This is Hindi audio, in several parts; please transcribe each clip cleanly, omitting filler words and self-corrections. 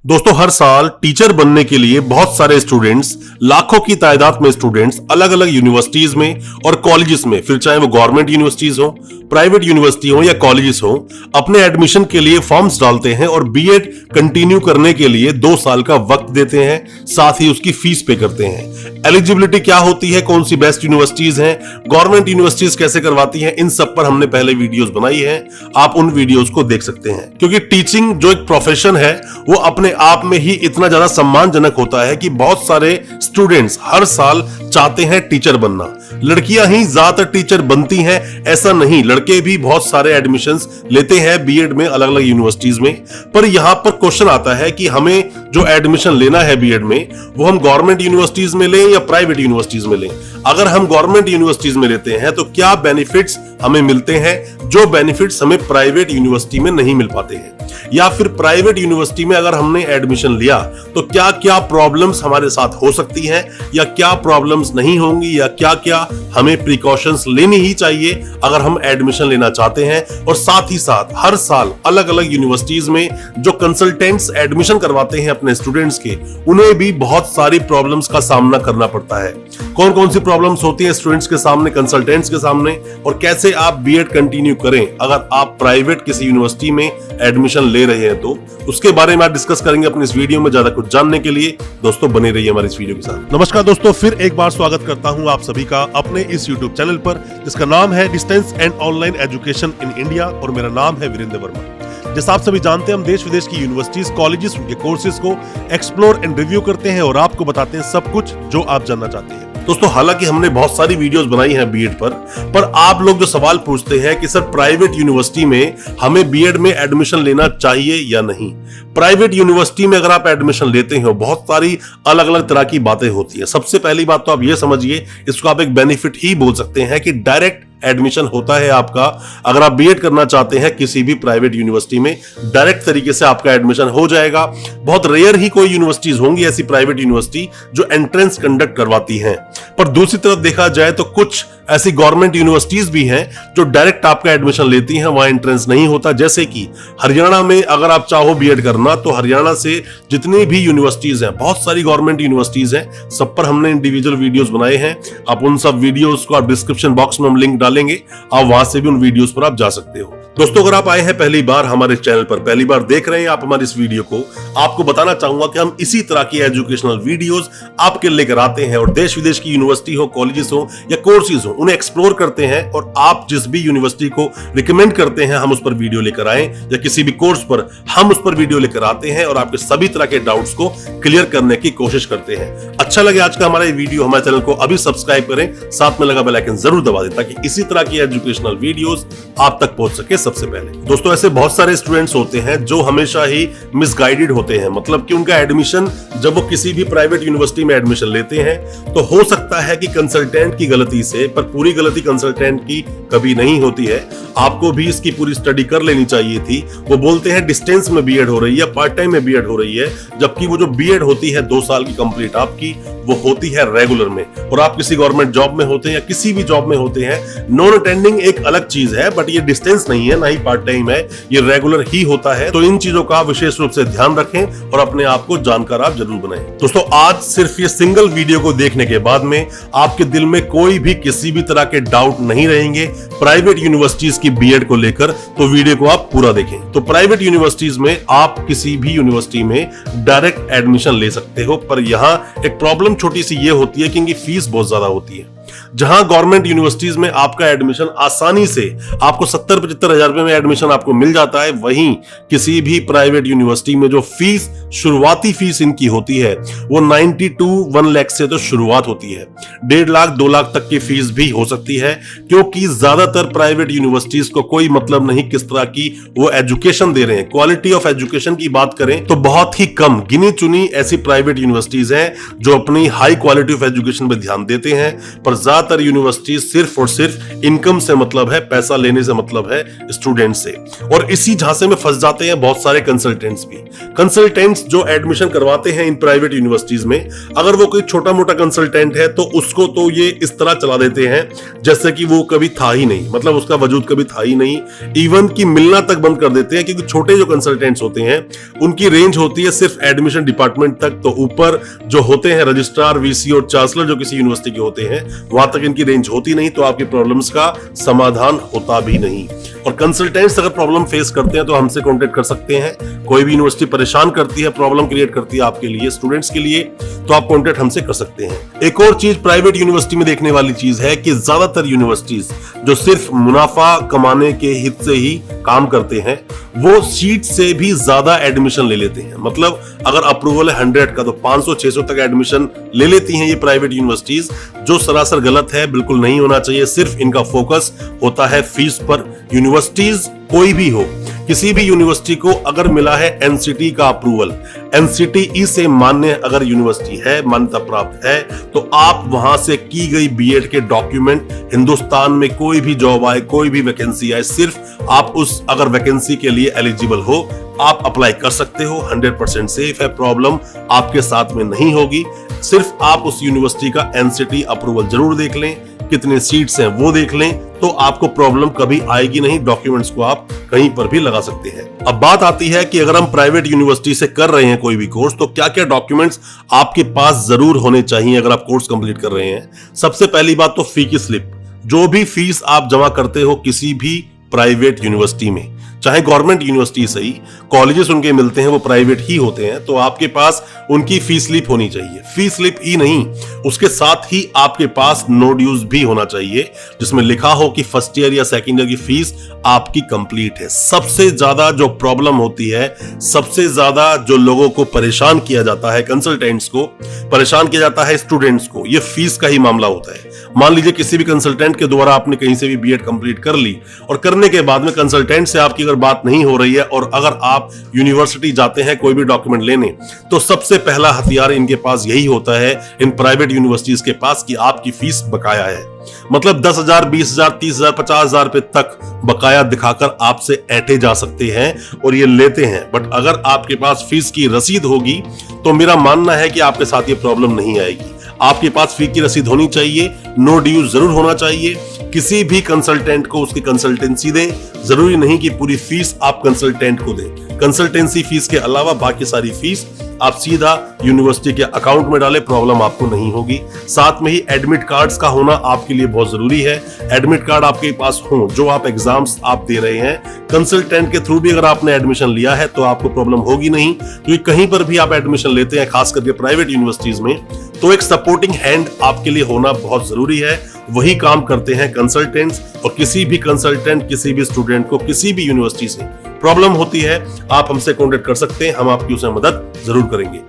दोस्तों हर साल टीचर बनने के लिए बहुत सारे स्टूडेंट्स, लाखों की तादाद में स्टूडेंट्स अलग अलग यूनिवर्सिटीज में और कॉलेजेस में, फिर चाहे वो गवर्नमेंट यूनिवर्सिटीज हो, प्राइवेट यूनिवर्सिटी हो या कॉलेजेस हो, अपने एडमिशन के लिए फॉर्म्स डालते हैं और बीएड कंटिन्यू करने के लिए 2 साल का वक्त देते हैं, साथ ही उसकी फीस पे करते हैं। एलिजिबिलिटी क्या होती है, कौन सी बेस्ट यूनिवर्सिटीज हैं, गवर्नमेंट यूनिवर्सिटीज कैसे करवाती हैं, इन सब पर हमने पहले वीडियोस बनाई है, आप उन वीडियोस को देख सकते हैं। क्योंकि टीचिंग जो एक प्रोफेशन है वो अपने आप में ही इतना ज्यादा सम्मानजनक होता है कि बहुत सारे स्टूडेंट्स हर साल चाहते हैं टीचर बनना। लड़कियां ही ज्यादातर टीचर बनती हैं ऐसा नहीं, लड़के भी बहुत सारे एडमिशंस लेते हैं बीएड में अलग अलग यूनिवर्सिटीज में। पर यहां पर क्वेश्चन आता है कि हमें जो एडमिशन लेना है बीएड में वो हम गवर्नमेंट यूनिवर्सिटीज में लें या प्राइवेट यूनिवर्सिटीज में लें। अगर हम गवर्नमेंट यूनिवर्सिटीज में लेते हैं तो क्या बेनिफिट्स हमें मिलते हैं जो बेनिफिट्स हमें प्राइवेट यूनिवर्सिटी में नहीं मिल पाते हैं, या फिर प्राइवेट यूनिवर्सिटी में अगर हमने एडमिशन लिया तो क्या क्या प्रॉब्लम्स हमारे साथ हो सकती हैं या क्या प्रॉब्लम्स नहीं होंगी, या क्या क्या हमें प्रिकॉशंस लेनी ही चाहिए अगर हम एडमिशन लेना चाहते हैं। और साथ ही साथ हर साल अलग अलग यूनिवर्सिटीज में जो कंसल्टेंट्स एडमिशन करवाते हैं अपने स्टूडेंट्स के, उन्हें भी बहुत सारी प्रॉब्लम्स का सामना करना पड़ता है। कौन कौन सी प्रॉब्लम्स होती हैं स्टूडेंट्स के सामने, कंसल्टेंट्स के सामने, और कैसे आप बीएड कंटिन्यू करें अगर आप प्राइवेट किसी यूनिवर्सिटी में एडमिशन ले रहे हैं, तो उसके बारे में आज डिस्कस करेंगे अपनी इस वीडियो में। ज्यादा कुछ जानने के लिए दोस्तों बने रहिए हमारे इस वीडियो के साथ। नमस्कार दोस्तों, फिर एक बार स्वागत करता हूं आप सभी का अपने इस यूट्यूब चैनल पर जिसका नाम है distance and online education in India, और मेरा नाम है वीरेंद्र वर्मा। जैसा आप सभी जानते हैं, हम देश विदेश की यूनिवर्सिटीज, कॉलेजेस, उनके कोर्सेज को एक्सप्लोर एंड रिव्यू करते हैं और आपको बताते हैं सब कुछ जो आप जानना चाहते हैं। दोस्तों हालांकि हमने बहुत सारी वीडियोस बनाई हैं बीएड पर आप लोग जो सवाल पूछते हैं कि सर प्राइवेट यूनिवर्सिटी में हमें बीएड में एडमिशन लेना चाहिए या नहीं। प्राइवेट यूनिवर्सिटी में अगर आप एडमिशन लेते हो बहुत सारी अलग अलग तरह की बातें होती है। सबसे पहली बात तो आप ये समझिए, इसको आप एक बेनिफिट ही बोल सकते हैं कि डायरेक्ट एडमिशन होता है आपका। अगर आप बीएड करना चाहते हैं किसी भी प्राइवेट यूनिवर्सिटी में, डायरेक्ट तरीके से आपका एडमिशन हो जाएगा। बहुत रेयर ही कोई यूनिवर्सिटीज होंगी ऐसी प्राइवेट यूनिवर्सिटी जो एंट्रेंस कंडक्ट करवाती हैं। पर दूसरी तरफ देखा जाए तो कुछ ऐसी गवर्नमेंट यूनिवर्सिटीज भी हैं जो डायरेक्ट आपका एडमिशन लेती हैं, वहां एंट्रेंस नहीं होता। जैसे कि हरियाणा में अगर आप चाहो बीएड करना तो हरियाणा से जितनी भी यूनिवर्सिटीज हैं, बहुत सारी गवर्नमेंट यूनिवर्सिटीज हैं, सब पर हमने इंडिविजुअल वीडियोस बनाए हैं। आप उन सब वीडियोस को आप डिस्क्रिप्शन बॉक्स में हम लिंक डालेंगे, आप वहां से भी उन वीडियोस पर आप जा सकते हो। दोस्तों अगर आप आए हैं पहली बार हमारे चैनल पर, पहली बार देख रहे हैं आप हमारे इस वीडियो को, आपको बताना चाहूंगा कि हम इसी तरह की एजुकेशनल वीडियोस आपके लेकर आते हैं और देश विदेश की यूनिवर्सिटी हो, कॉलेजेस हो या कोर्सेज हो, उन्हें एक्सप्लोर करते हैं और आप जिस भी यूनिवर्सिटी को रिकमेंड करते हैं हम उस पर वीडियो लेकर आए, या किसी भी कोर्स पर हम उस पर वीडियो लेकर आते हैं और आपके सभी तरह के डाउट्स को क्लियर करने की कोशिश करते हैं। अच्छा लगे आज का हमारा वीडियो, हमारे चैनल को अभी सब्सक्राइब करें, साथ में लगा बेल आइकन जरूर दबा दें ताकि इसी तरह की एजुकेशनल वीडियोस आप तक पहुंच सके सबसे पहले। दोस्तों ऐसे बहुत सारे स्टूडेंट्स होते हैं जो हमेशा ही मिसगाइडेड होते हैं, मतलब कि उनका एडमिशन जब वो किसी भी प्राइवेट यूनिवर्सिटी में एडमिशन लेते हैं तो हो सकता है कि कंसल्टेंट की गलती से, पर पूरी गलती कंसल्टेंट की कभी नहीं होती है। आपको भी इसकी पूरी स्टडी कर लेनी चाहिए थी। वो बोलते हैं डिस्टेंस में बीएड हो रही है, पार्ट टाइम में बीएड हो रही है, जबकि वो जो बीएड होती है 2 साल की कंप्लीट आपकी, वो होती है रेगुलर में। और आप किसी गवर्नमेंट जॉब में होते हैं या किसी भी जॉब में होते हैं, नॉन अटेंडिंग एक अलग चीज है, बट ये डिस्टेंस नहीं है, ना ही पार्ट टाइम है, ये रेगुलर ही होता है। तो इन चीजों का विशेष रूप से ध्यान रखें और अपने आप को जानकार आप जरूर बनाएं। दोस्तों आज सिर्फ ये सिंगल वीडियो को देखने के बाद में आपके दिल में कोई भी किसी भी तरह के डाउट नहीं रहेंगे प्राइवेट यूनिवर्सिटीज की बीएड को लेकर, तो वीडियो को आप पूरा देखें। तो प्राइवेट यूनिवर्सिटीज में आप किसी भी यूनिवर्सिटी में डायरेक्ट एडमिशन ले सकते हो, पर यहां एक प्रॉब्लम छोटी सी ये होती है कि इनकी फीस बहुत ज्यादा होती है। जहां गवर्नमेंट यूनिवर्सिटीज में आपका एडमिशन आसानी से आपको 70-75 हजार रुपए में एडमिशन आपको मिल जाता है, वहीं किसी भी प्राइवेट यूनिवर्सिटी में जो फीस, शुरुआती फीस इनकी होती है वो 90 to 1 लाख से तो शुरुआत होती है। 1.5 लाख 2 लाख तक की फीस भी हो सकती है, क्योंकि ज्यादातर प्राइवेट यूनिवर्सिटीज को कोई मतलब नहीं किस तरह की वो एजुकेशन दे रहे हैं। क्वालिटी ऑफ एजुकेशन की बात करें तो बहुत ही कम गिनी चुनी ऐसी प्राइवेट यूनिवर्सिटीज हैं जो अपनी हाई क्वालिटी ऑफ एजुकेशन पर ध्यान देते हैं, पर ज्यादातर यूनिवर्सिटी सिर्फ और सिर्फ इनकम से मतलब है, पैसा लेने से मतलब मतलब है स्टूडेंट से। और इसी झांसे में फंस जाते हैं बहुत सारे कंसल्टेंट्स भी। कंसल्टेंट्स जो एडमिशन करवाते हैं इन प्राइवेट यूनिवर्सिटीज में, अगर वो कोई छोटा मोटा कंसल्टेंट है तो उसको तो ये इस तरह चला देते हैं जैसे कि वो कभी था ही नहीं, मतलब उसका वजूद कभी था ही नहीं। इवन की मिलना तक बंद कर देते हैं, क्योंकि छोटे जो कंसल्टेंट्स होते हैं उनकी रेंज होती है सिर्फ एडमिशन डिपार्टमेंट तक। तो ऊपर जो होते हैं रजिस्ट्रार, वीसी और चांसलर जो किसी यूनिवर्सिटी के होते हैं, वहां तक इनकी रेंज होती नहीं, तो आपकी प्रॉब्लम्स का समाधान होता भी नहीं। और कंसल्टेंट्स अगर प्रॉब्लम फेस करते हैं तो हमसे कांटेक्ट कर सकते हैं। कोई भी यूनिवर्सिटी परेशान करती है, प्रॉब्लम क्रिएट करती है आपके लिए, स्टूडेंट्स के लिए, तो आप कांटेक्ट हमसे कर सकते हैं। एक और चीज प्राइवेट यूनिवर्सिटी में देखने वाली चीज है कि ज्यादातर यूनिवर्सिटीज जो सिर्फ मुनाफा कमाने के हित से ही काम करते हैं, वो सीट से भी ज्यादा एडमिशन ले लेते हैं। मतलब अगर अप्रूवल है 100 का तो 500-600 तक एडमिशन ले लेती हैं ये प्राइवेट यूनिवर्सिटीज, जो सरासर गलत है, बिल्कुल नहीं होना चाहिए। सिर्फ इनका फोकस होता है फीस पर। यूनिवर्सिटीज कोई भी हो, किसी भी यूनिवर्सिटी को अगर मिला है एनसीटी का अप्रूवल, एनसीटीई से मान्य अगर यूनिवर्सिटी है, मान्यता प्राप्त है, तो आप वहां से की गई बीएड के डॉक्यूमेंट, हिंदुस्तान में कोई भी जॉब आए, कोई भी वैकेंसी आए, सिर्फ आप उस अगर वैकेंसी के लिए एलिजिबल हो, आप अप्लाई कर सकते हो। 100% सेफ है, प्रॉब्लम आपके साथ में नहीं होगी। सिर्फ आप उस यूनिवर्सिटी का एनसीटी अप्रूवल जरूर देख लें, कितने सीट्स हैं वो देख लें, तो आपको प्रॉब्लम कभी आएगी नहीं। डॉक्यूमेंट्स को आप कहीं पर भी लगा सकते हैं। अब बात आती है कि अगर हम प्राइवेट यूनिवर्सिटी से कर रहे हैं कोई भी कोर्स, तो क्या क्या डॉक्यूमेंट्स आपके पास जरूर होने चाहिए अगर आप कोर्स कंप्लीट कर रहे हैं। सबसे पहली बात तो फी की स्लिप। जो भी फीस आप जमा करते हो किसी भी प्राइवेट यूनिवर्सिटी में, चाहे गवर्नमेंट यूनिवर्सिटी से ही, कॉलेजेस उनके मिलते हैं वो प्राइवेट ही होते हैं, तो आपके पास उनकी फी स्लिप होनी चाहिए। फी स्लिप ही नहीं, उसके साथ ही आपके पास नो ड्यूज भी होना चाहिए, जिसमें लिखा हो कि फर्स्ट ईयर या सेकंड ईयर की फीस आपकी कंप्लीट है। सबसे ज्यादा जो प्रॉब्लम होती है, सबसे ज्यादा जो लोगों को परेशान किया जाता है, कंसल्टेंट्स को परेशान किया जाता है, स्टूडेंट्स को, ये फीस का ही मामला होता है। मान लीजिए किसी भी कंसल्टेंट के द्वारा आपने कहीं से भी बीएड कंप्लीट कर ली, और करने के बाद में कंसल्टेंट से आपकी अगर बात नहीं हो रही है, और अगर आप यूनिवर्सिटी जाते हैं कोई भी डॉक्यूमेंट लेने, तो सबसे पहला हथियार इनके पास यही होता है, इन प्राइवेट यूनिवर्सिटीज के पास, कि आपकी फीस बकाया है। मतलब 10,000, 20,000, 30,000, 50,000 रुपए तक बकाया दिखाकर आपसे ऐंठे जा सकते हैं, और ये लेते हैं। बट अगर आपके पास फीस की रसीद होगी, तो मेरा मानना है कि आपके साथ ये प्रॉब्लम नहीं आएगी। आपके पास फी की रसीद होनी चाहिए, नो ड्यूज जरूर होना चाहिए। किसी भी कंसल्टेंट को उसकी कंसल्टेंसी दें, जरूरी नहीं कि पूरी फीस आप कंसल्टेंट को दें। कंसल्टेंसी फीस के अलावा बाकी सारी फीस आप सीधा यूनिवर्सिटी के अकाउंट में डालें, प्रॉब्लम आपको नहीं होगी। साथ में ही एडमिट कार्ड्स का होना आपके लिए बहुत जरूरी है। एडमिट कार्ड आपके पास हो, जो आप एग्जाम्स आप दे रहे हैं, कंसल्टेंट के थ्रू भी अगर आपने एडमिशन लिया है तो आपको प्रॉब्लम होगी नहीं, क्योंकि कहीं पर भी आप एडमिशन लेते हैं, खास करके प्राइवेट यूनिवर्सिटीज में, तो एक सपोर्टिंग हैंड आपके लिए होना बहुत जरूरी है। वही काम करते हैं कंसल्टेंट्स, और किसी भी कंसल्टेंट किसी भी स्टूडेंट को किसी भी यूनिवर्सिटी से प्रॉब्लम होती है, आप हमसे कांटेक्ट कर सकते हैं, हम आपकी उसमें मदद जरूर करेंगे।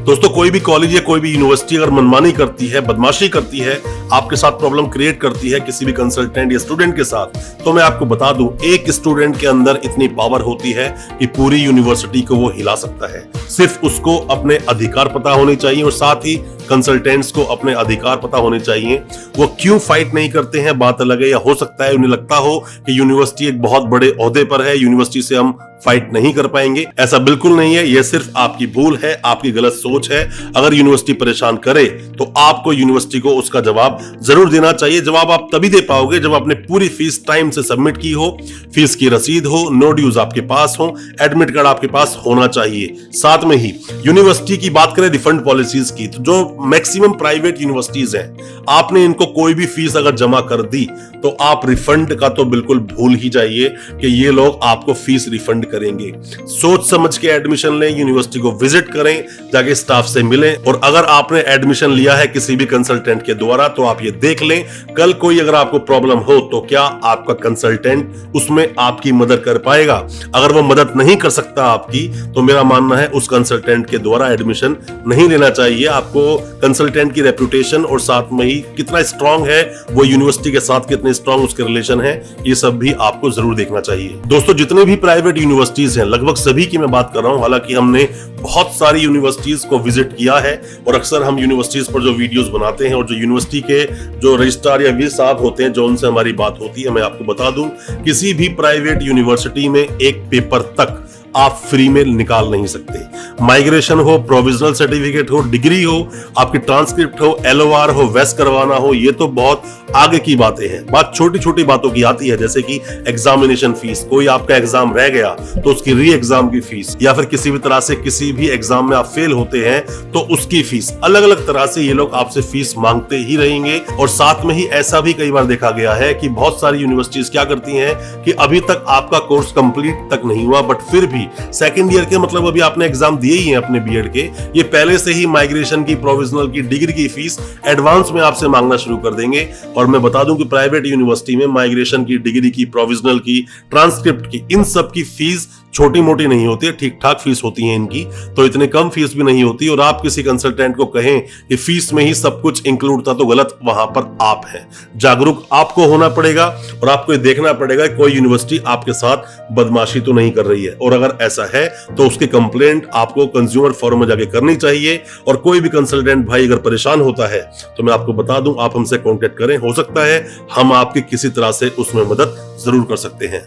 दोस्तों, कोई भी कॉलेज या कोई भी यूनिवर्सिटी अगर मनमानी करती है, बदमाशी करती है, आपके साथ प्रॉब्लम क्रिएट करती है किसी भी कंसल्टेंट या स्टूडेंट के साथ, तो मैं आपको बता दूं, एक स्टूडेंट के अंदर इतनी पावर होती है कि पूरी यूनिवर्सिटी को वो हिला सकता है। सिर्फ उसको अपने अधिकार पता होने चाहिए, और साथ ही कंसल्टेंट्स को अपने अधिकार पता होने चाहिए। वो क्यों फाइट नहीं करते हैं बात अलग है, या हो सकता है उन्हें लगता हो कि यूनिवर्सिटी एक बहुत बड़े ओहदे पर है, यूनिवर्सिटी से हम फाइट नहीं कर पाएंगे। ऐसा बिल्कुल नहीं है, यह सिर्फ आपकी भूल है, आपकी गलत सोच है। अगर यूनिवर्सिटी परेशान करे तो आपको यूनिवर्सिटी को उसका जवाब जरूर देना चाहिए। जवाब आप तभी दे पाओगे जब आपने पूरी फीस टाइम से सबमिट की हो, फीस की रसीद हो, नो ड्यूज आपके पास हो, एडमिट कार्ड आपके पास होना चाहिए। साथ में ही यूनिवर्सिटी की बात करें रिफंड पॉलिसीज की, तो जो मैक्सिमम प्राइवेट यूनिवर्सिटीज हैं, आपने इनको कोई भी फीस अगर जमा कर दी तो आप रिफंड का तो बिल्कुल भूल ही जाइए कि ये लोग आपको फीस रिफंड करेंगे। सोच समझ के एडमिशन लें, यूनिवर्सिटी को विजिट करें, जाके स्टाफ से मिलें, और अगर आपने एडमिशन लिया है किसी भी कंसल्टेंट के द्वारा तो आप ये देख लें, कल कोई अगर आपको प्रॉब्लम हो तो क्या आपका कंसल्टेंट उसमें आपकी मदद कर पाएगा। अगर वो मदद नहीं कर सकता आपकी, तो मेरा मानना है उस कंसल्टेंट के द्वारा एडमिशन नहीं लेना चाहिए। आपको कंसल्टेंट की रेपुटेशन और साथ में ही कितना स्ट्रांग है वो यूनिवर्सिटी के साथ, कितने स्ट्रांग उसके रिलेशन है, ये सब भी आपको जरूर देखना चाहिए। दोस्तों जितने भी प्राइवेट यूनिवर्सिटीज हैं लगभग सभी की मैं बात कर रहा हूं, हालांकि हमने बहुत सारी यूनिवर्सिटीज को विजिट किया है और अक्सर हम यूनिवर्सिटीज पर जो वीडियोस बनाते हैं और जो यूनिवर्सिटी के जो रजिस्ट्रार या वी साहब होते हैं जो उनसे हमारी बात होती है, मैं आपको बता दूं किसी भी प्राइवेट यूनिवर्सिटी में एक पेपर तक आप फ्री में निकाल नहीं सकते। माइग्रेशन हो, प्रोविजनल सर्टिफिकेट हो, डिग्री हो, आपकी ट्रांसक्रिप्ट हो, एलओआर हो, वेस्ट करवाना हो, ये तो बहुत आगे की बातें हैं। बात छोटी छोटी बातों की आती है, जैसे कि एग्जामिनेशन फीस, कोई आपका एग्जाम रह गया तो उसकी री एग्जाम की फीस, या फिर किसी भी तरह से किसी भी एग्जाम में आप फेल होते हैं तो उसकी फीस, अलग अलग तरह से ये लोग आपसे फीस मांगते ही रहेंगे। और साथ में ही ऐसा भी कई बार देखा गया है कि बहुत सारी यूनिवर्सिटीज क्या करती हैं कि अभी तक आपका कोर्स कंप्लीट तक नहीं हुआ बट फिर भी सेकंड ईयर के, मतलब अभी आपने एग्जाम दिए ही हैं अपने बीएड के, ये पहले से ही माइग्रेशन की, प्रोविजनल की, डिग्री की फीस एडवांस में आपसे मांगना शुरू कर देंगे। और मैं बता दूं कि प्राइवेट यूनिवर्सिटी में माइग्रेशन की, डिग्री की, प्रोविजनल की, ट्रांसक्रिप्ट की, इन सब की फीस छोटी मोटी नहीं होती है, ठीक ठाक फीस होती है इनकी, तो इतने कम फीस भी नहीं होती। और आप किसी कंसल्टेंट को कहें कि फीस में ही सब कुछ इंक्लूड था तो गलत वहां पर आप हैं। जागरूक आपको होना पड़ेगा और आपको ये देखना पड़ेगा कि कोई यूनिवर्सिटी आपके साथ बदमाशी तो नहीं कर रही है, और अगर ऐसा है तो उसकी कंप्लेंट आपको कंज्यूमर फोरम में जाके करनी चाहिए। और कोई भी कंसल्टेंट भाई अगर परेशान होता है तो मैं आपको बता दूं आप हमसे कांटेक्ट करें, हो सकता है हम आपकी किसी तरह से उसमें मदद जरूर कर सकते हैं।